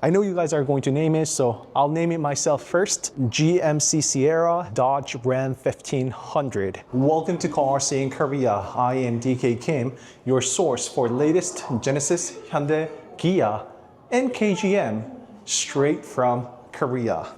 I know you guys are going to name it, so I'll name it myself first. GMC Sierra Dodge Ram 1500. Welcome to Car RC in Korea. I am DK Kim, your source for latest Genesis, Hyundai, Kia, and KGM straight from Korea.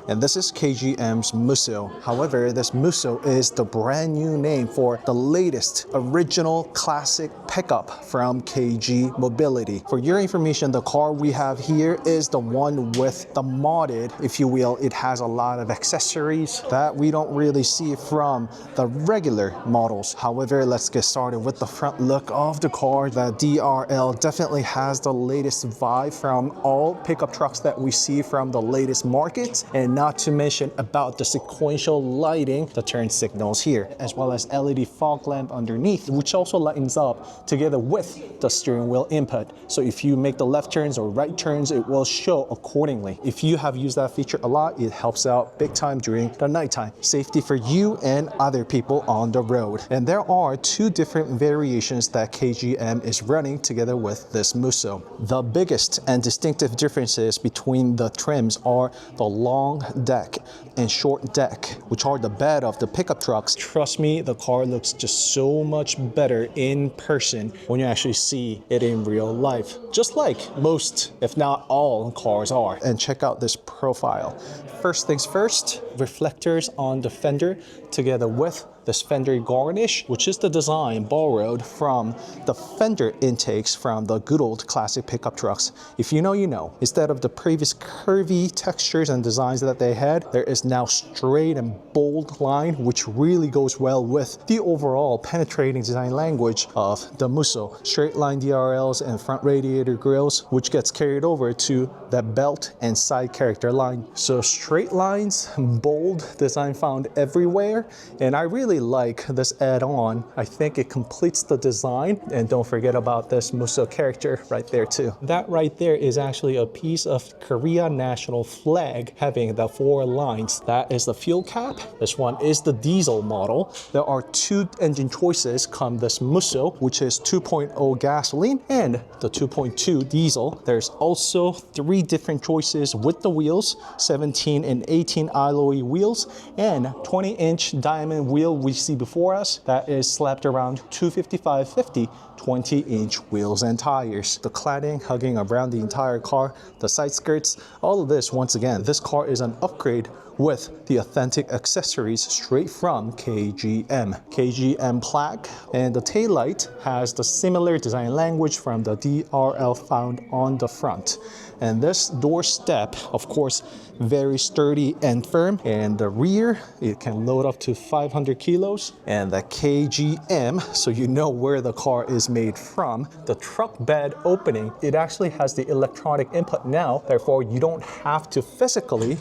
And this is KGM's Musso. However, this Musso is the brand new name for the latest original classic pickup from KG Mobility. For your information, the car we have here is the one with the modded, if you will. It has a lot of accessories that we don't really see from the regular models. However, let's get started with the front look of the car. The DRL definitely has the latest vibe from all pickup trucks that we see from the latest markets, and not to mention about the sequential lighting, the turn signals here, as well as LED fog lamp underneath, which also lightens up together with the steering wheel input. So if you make the left turns or right turns, it will show accordingly. If you have used that feature a lot, it helps out big time during the nighttime. Safety for you and other people on the road. And there are two different variations that KGM is running together with this Musso. The biggest and distinctive differences between the trims are the long deck and short deck, which are the bed of the pickup trucks. Trust me, the car looks just so much better in person when you actually see it in real life, just like most, if not all, cars are. And check out this profile. First things first, reflectors on the fender together with this fender garnish, which is the design borrowed from the fender intakes from the good old classic pickup trucks. If you know, you know. Instead of the previous curvy textures and designs that they had, there is now straight and bold line, which really goes well with the overall penetrating design language of the Musso. Straight line DRLs and front radiator grills, which gets carried over to that belt and side character line. So straight lines, bold design found everywhere, and I really like this add-on. I think it completes the design, and don't forget about this Musso character right there too. That right there is actually a piece of Korea national flag having the 4 lines. That is the fuel cap. This one is the diesel model. There are 2 engine choices come this Musso, which is 2.0 gasoline and the 2.2 diesel. There's also 3 different choices with the wheels, 17 and 18 alloy wheels and 20-inch diamond wheel we see before us that is slapped around 255/50 20-inch wheels and tires. The cladding hugging around the entire car, the side skirts, all of this, once again, this car is an upgrade with the authentic accessories straight from KGM. KGM plaque, and the taillight has the similar design language from the DRL found on the front. And this door step, of course, very sturdy and firm. And the rear, it can load up to 500 kilos. And the KGM, so you know where the car is made from. The truck bed opening, it actually has the electronic input now. Therefore, you don't have to physically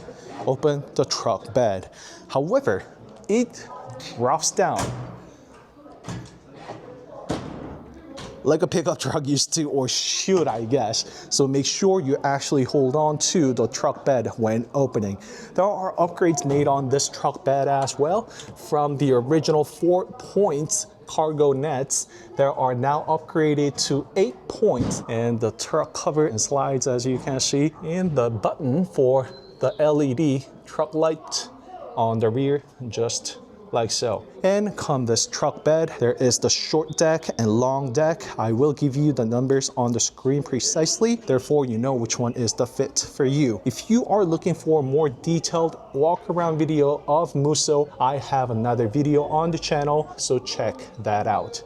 open the truck bed. However, it drops down like a pickup truck used to, or should, I guess. So make sure you actually hold on to the truck bed when opening. There are upgrades made on this truck bed as well. From the original 4 points cargo nets, there are now upgraded to 8 points, and the truck cover and slides, as you can see, and the button for the LED truck light on the rear, just like so. And come this truck bed, there is the short deck and long deck. I will give you the numbers on the screen precisely, therefore you know which one is the fit for you. If you are looking for a more detailed walk around video of Musso, I have another video on the channel, so check that out.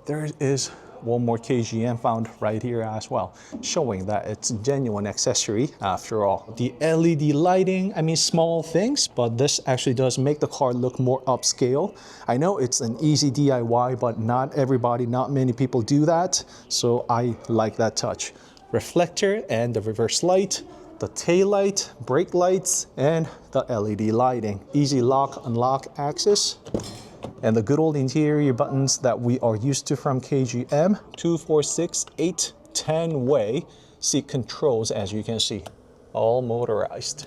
There is one more KGM found right here as well, showing that it's a genuine accessory after all. The LED lighting, I mean, small things, but this actually does make the car look more upscale. I know it's an easy DIY, but not everybody, not many people do that, so I like that touch. Reflector and the reverse light, the tail light, brake lights, and the LED lighting. Easy lock, unlock access. And the good old interior buttons that we are used to from KGM. 2, 4, 6, 8, 10 way seat controls, as you can see, all motorized.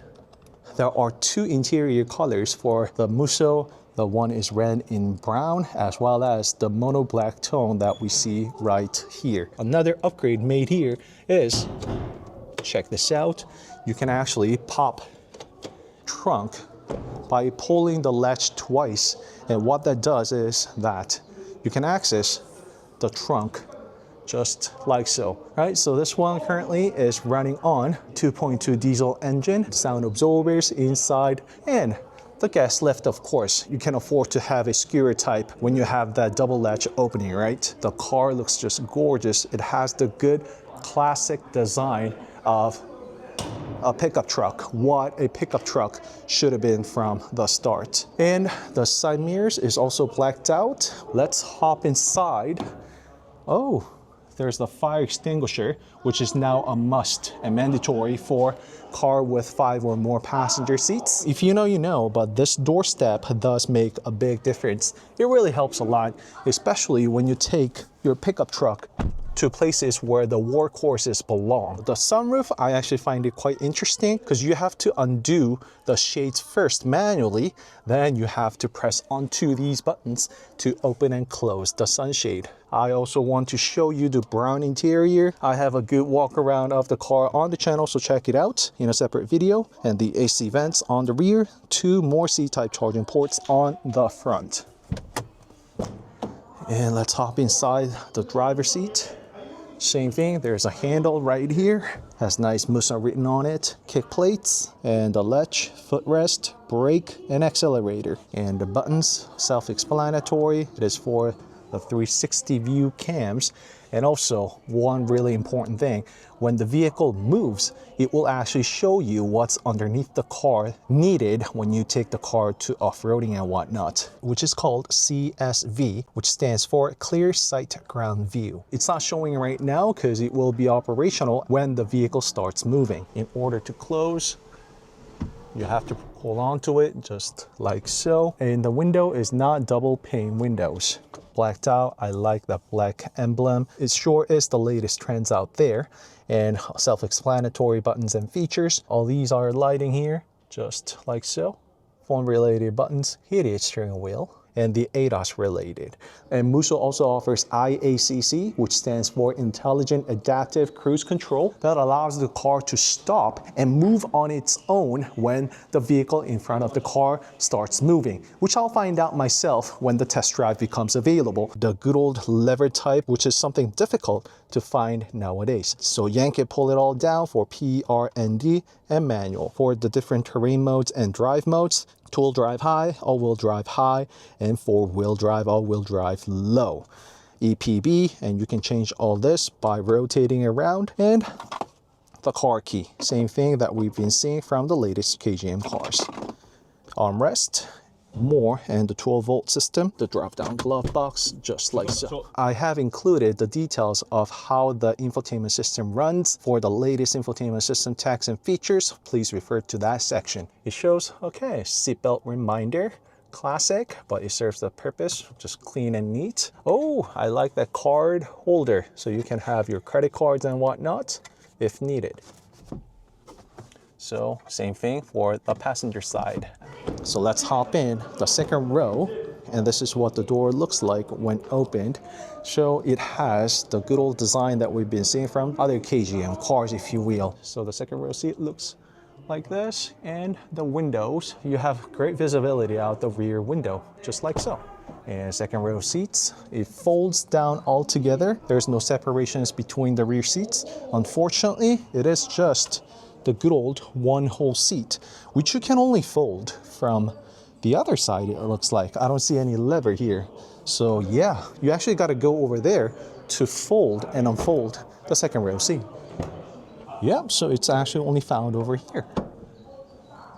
There are 2 interior colors for the Musso, The one is red in brown, as well as the mono black tone that we see right here. Another upgrade made here is, check this out, you can actually pop trunk by pulling the latch twice. And what that does is that you can access the trunk just like so, right? So this one currently is running on 2.2 diesel engine, sound absorbers inside, and the gas lift, of course. You can afford to have a skewer type when you have that double latch opening, right? The car looks just gorgeous. It has the good classic design of a pickup truck, what a pickup truck should have been from the start. And the side mirrors is also blacked out. Let's hop inside. Oh, there's the fire extinguisher, which is now a must and mandatory for car with 5 or more passenger seats. If you know, you know, but this door step does make a big difference. It really helps a lot, especially when you take your pickup truck to places where the workhorses belong. The sunroof, I actually find it quite interesting because you have to undo the shades first manually, then you have to press onto these buttons to open and close the sunshade. I also want to show you the brown interior. I have a good walk around of the car on the channel, so check it out in a separate video. And the AC vents on the rear, 2 more C-type charging ports on the front. And let's hop inside the driver's seat. Same thing, there's a handle right here, has nice Musa written on it, kick plates, and a latch, footrest, brake, and accelerator. And the buttons, self-explanatory. It is for the 360 view cams. And also, one really important thing, when the vehicle moves, it will actually show you what's underneath the car needed when you take the car to off-roading and whatnot, which is called CSV, which stands for Clear Sight Ground View. It's not showing right now because it will be operational when the vehicle starts moving. In order to close, you have to hold on to it just like so. And the window is not double pane windows. Blacked out, I like the black emblem. It sure is the latest trends out there. And self-explanatory buttons and features. All these are lighting here, just like so. Phone related buttons, heated steering wheel, and the ADAS related. And Musso also offers IACC, which stands for Intelligent Adaptive Cruise Control, that allows the car to stop and move on its own when the vehicle in front of the car starts moving, which I'll find out myself when the test drive becomes available. The good old lever type, which is something difficult to find nowadays. So yank it, pull it all down for P, R, and D, and manual. For the different terrain modes and drive modes, two-wheel drive high, all-wheel drive high, and four-wheel drive, all-wheel drive low. EPB, and you can change all this by rotating around, and the car key. Same thing that we've been seeing from the latest KGM cars. Armrest, more, and the 12-volt system, the drop-down glove box, just like so. I have included the details of how the infotainment system runs. For the latest infotainment system tags and features, please refer to that section. It shows, okay, seatbelt reminder, classic, but it serves the purpose, just clean and neat. Oh, I like that card holder, so you can have your credit cards and whatnot if needed. So same thing for the passenger side. So let's hop in the second row, and this is what the door looks like when opened. So it has the good old design that we've been seeing from other KGM cars, if you will. So the second row seat looks like this, and the windows, you have great visibility out the rear window, just like so. And second row seats, it folds down all together. There's no separations between the rear seats. Unfortunately, it is just the good old one whole seat, which you can only fold from the other side, it looks like. I don't see any lever here. So yeah, you actually got to go over there to fold and unfold the second row seat. Yeah, so it's actually only found over here.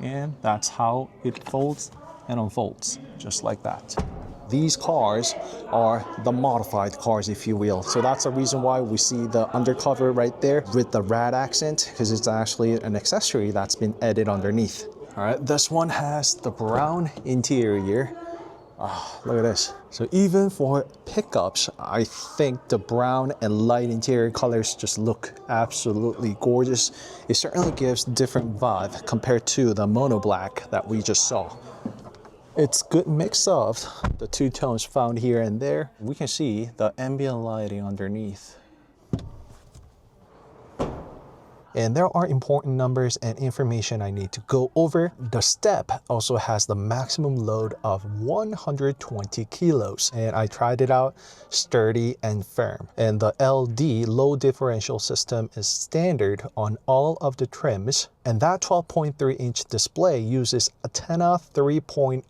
And that's how it folds and unfolds, just like that. These cars are the modified cars, if you will. So that's the reason why we see the undercover right there with the rad accent, because it's actually an accessory that's been added underneath. All right, this one has the brown interior. Oh, look at this. So even for pickups, I think the brown and light interior colors just look absolutely gorgeous. It certainly gives different vibe compared to the mono black that we just saw. It's good mix of the two tones found here and there. We can see the ambient lighting underneath. And there are important numbers and information I need to go over. The Step also has the maximum load of 120 kilos. And I tried it out, sturdy and firm. And the LD, low differential system, is standard on all of the trims. And that 12.3-inch display uses Antenna 3.0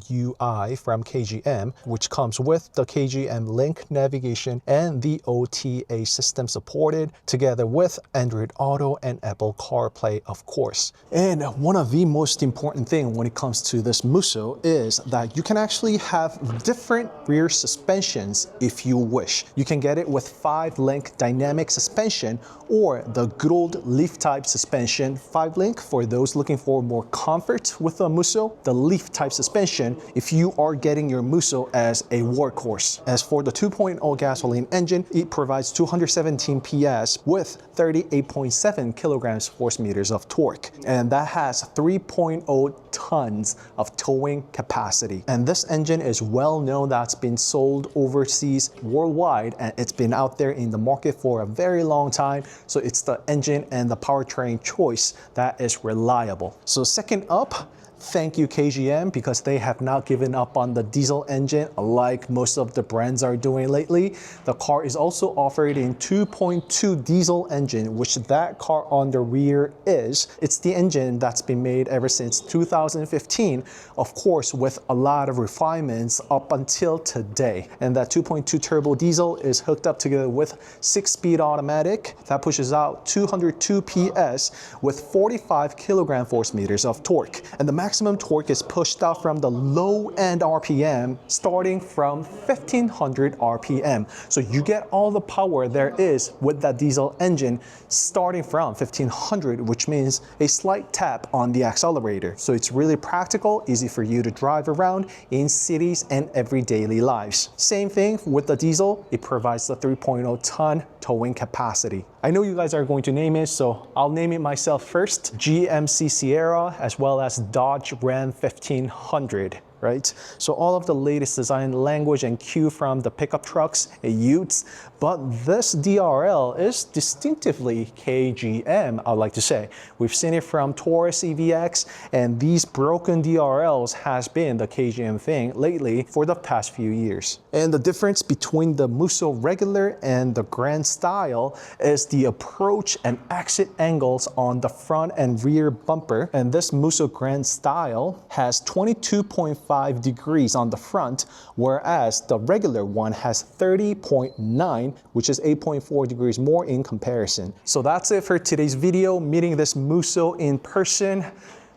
UI from KGM, which comes with the KGM Link navigation and the OTA system supported, together with Android Auto and Apple CarPlay, of course. And one of the most important things when it comes to this Musso is that you can actually have different rear suspensions if you wish. You can get it with 5-link dynamic suspension or the good old leaf type suspension. 5-link for those looking for more comfort with a Musso, the leaf type suspension if you are getting your Musso as a workhorse. As for the 2.0 gasoline engine, it provides 217 PS with 38.7 kilograms force meters of torque, and that has 3.0 tons of towing capacity. And this engine is well known, that's been sold overseas worldwide, and it's been out there in the market for a very long time. So it's the engine and the powertrain choice that is reliable. So second up, thank you KGM, because they have not given up on the diesel engine like most of the brands are doing lately. The car is also offered in 2.2 diesel engine, which that car on the rear is. It's the engine that's been made ever since 2015, of course with a lot of refinements up until today. And that 2.2 turbo diesel is hooked up together with 6-speed automatic that pushes out 202 PS with 45 kilogram force meters of torque. And the maximum torque is pushed out from the low end RPM starting from 1500 RPM. So you get all the power there is with that diesel engine starting from 1500, which means a slight tap on the accelerator. So it's really practical, easy for you to drive around in cities and every daily lives. Same thing with the diesel, it provides the 3.0 ton towing capacity. I know you guys are going to name it, so I'll name it myself first. GMC Sierra as well as Dodge Ram 1500. Right? So all of the latest design language and cue from the pickup trucks and utes, but this DRL is distinctively KGM, I'd like to say. We've seen it from Taurus EVX, and these broken DRLs has been the KGM thing lately for the past few years. And the difference between the Musso regular and the Grand Style is the approach and exit angles on the front and rear bumper. And this Musso Grand Style has 22.5 degrees on the front, whereas the regular one has 30.9, which is 8.4 degrees more in comparison. So that's it for today's video. Meeting this Musso in person,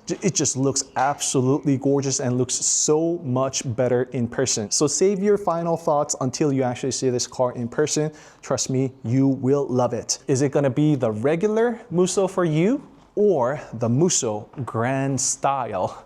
it just looks absolutely gorgeous and looks so much better in person. So save your final thoughts until you actually see this car in person. Trust me, you will love it. Is it gonna be the regular Musso for you or the Musso Grand Style?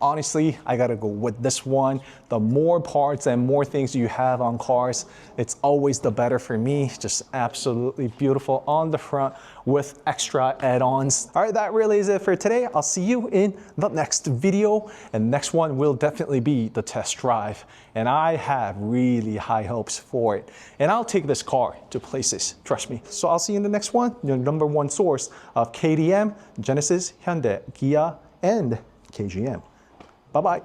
Honestly, I gotta go with this one. The more parts and more things you have on cars, it's always the better for me. Just absolutely beautiful on the front with extra add-ons. All right, that really is it for today. I'll see you in the next video, and next one will definitely be the test drive. And I have really high hopes for it. And I'll take this car to places, trust me. So I'll see you in the next one, your #1 source of KTM, Genesis, Hyundai, Kia, and KGM. Bye-bye.